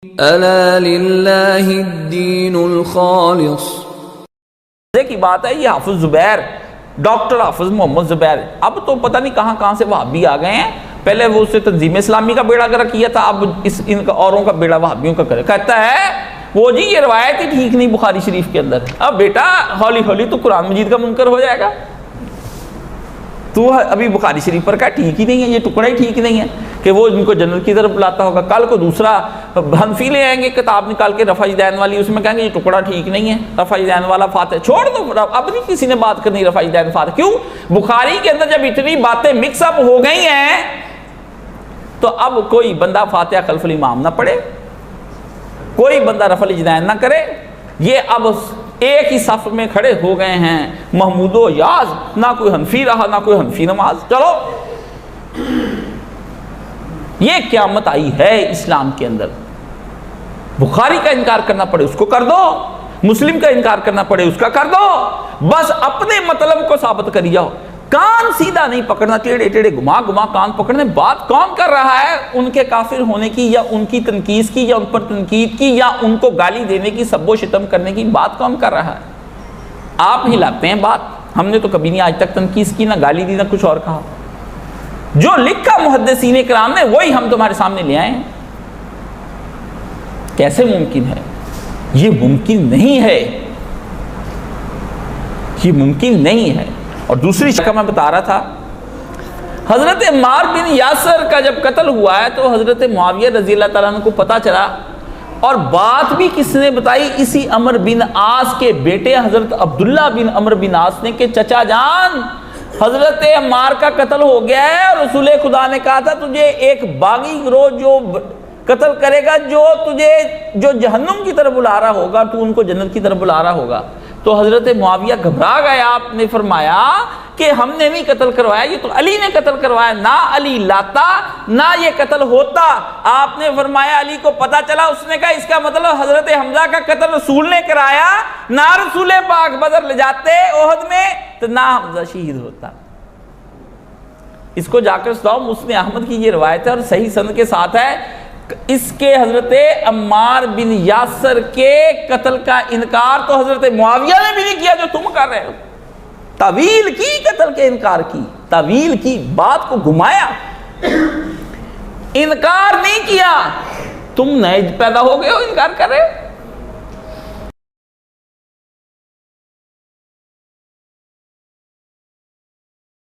الا للہ الدین الخالص. کی بات ہے، یہ حافظ زبیر، ڈاکٹر حافظ محمد زبیر، اب تو پتہ نہیں کہاں کہاں سے وہابی آ گئے ہیں. پہلے وہ اسے تنظیم اسلامی کا بیڑا گرک کیا تھا، اب ان کا اوروں کا بیڑا وہابیوں کا کرے. کہتا ہے وہ جی یہ روایت ہی ٹھیک نہیں بخاری شریف کے اندر. اب بیٹا ہولی ہولی تو قرآن مجید کا منکر ہو جائے گا. تو ابھی بخاری شریف پر کہا ٹھیک ہی نہیں ہے، یہ ٹکڑا ہی ٹھیک نہیں ہے کہ وہ ان کو جنت کی طرف لاتا ہوگا. کل کو دوسرا حنفی لے آئیں گے کتاب نکال کے رفع دین والی، اس میں کہیں گے یہ ٹکڑا ٹھیک نہیں ہے، رفع دین والا فاتح چھوڑ دو. اب نہیں کسی نے بات کرنی رفع دین فاتح. کیوں؟ بخاری کے اندر جب اتنی باتیں مکس اپ ہو گئی ہیں تو اب کوئی بندہ فاتحہ خلف الامام نہ پڑھے، کوئی بندہ رفع دین نہ کرے. یہ اب ایک ہی صف میں کھڑے ہو گئے ہیں محمود و یاز، نہ کوئی حنفی رہا نہ کوئی حنفی نماز. چلو یہ قیامت آئی ہے اسلام کے اندر. بخاری کا انکار کرنا پڑے اس کو کر دو، مسلم کا انکار کرنا پڑے اس کا کر دو، بس اپنے مطلب کو ثابت کری جاؤ. کان سیدھا نہیں پکڑنا، ٹیڑے ٹیڑے گھما گھما کان پکڑنے. بات کون کر رہا ہے؟ ان کے کافر ہونے کی یا ان کی تنقید کی یا ان پر تنقید کی یا ان کو گالی دینے کی، سب و شتم کرنے کی بات کون کر رہا ہے؟ آپ ہی لاتے ہیں بات. ہم نے تو کبھی نہیں آج تک تنقید کی، نہ گالی دی، نہ کچھ اور کہا. جو لکھا محدثین کرام نے وہی ہم تمہارے سامنے لے آئے ہیں. کیسے ممکن ہے؟ یہ ممکن نہیں ہے، یہ ممکن نہیں ہے. اور دوسری شکل میں بتا رہا تھا، حضرت عمار بن یاسر کا جب قتل ہوا ہے تو حضرت معاویہ رضی اللہ تعالیٰ عنہ کو پتہ چلا، اور بات بھی کس نے بتائی؟ اسی عمر بن عاص کے بیٹے حضرت عبداللہ بن عمر بن عاص نے کہ چچا جان حضرت عمار کا قتل ہو گیا ہے، اور رسول خدا نے کہا تھا تجھے ایک باغی گروہ جو قتل کرے گا، جو تجھے جو جہنم کی طرف بلا رہا ہوگا، تو ان کو جنت کی طرف بلا رہا ہوگا. تو حضرت معاویہ گھبرا گئے. آپ نے فرمایا کہ ہم نے نہیں قتل کروایا، یہ تو علی نے قتل کروایا. نہ علی لاتا نہ یہ قتل ہوتا. آپ نے فرمایا علی کو پتا چلا، اس نے کہا اس کا مطلب حضرت حمزہ کا قتل رسول نے کرایا. نہ رسول پاک بدر لے جاتے احد میں تو نہ حمزہ شہید ہوتا. اس کو جا کر سناؤ، مسند احمد کی یہ روایت ہے اور صحیح سند کے ساتھ ہے. اس کے حضرت عمار بن یاسر کے قتل کا انکار تو حضرت معاویہ نے بھی نہیں کیا جو تم کر رہے ہو. طویل کی قتل کے انکار کی، طویل کی بات کو گھمایا، انکار نہیں کیا. تم نئے پیدا ہو گئے ہو انکار کر رہے ہو.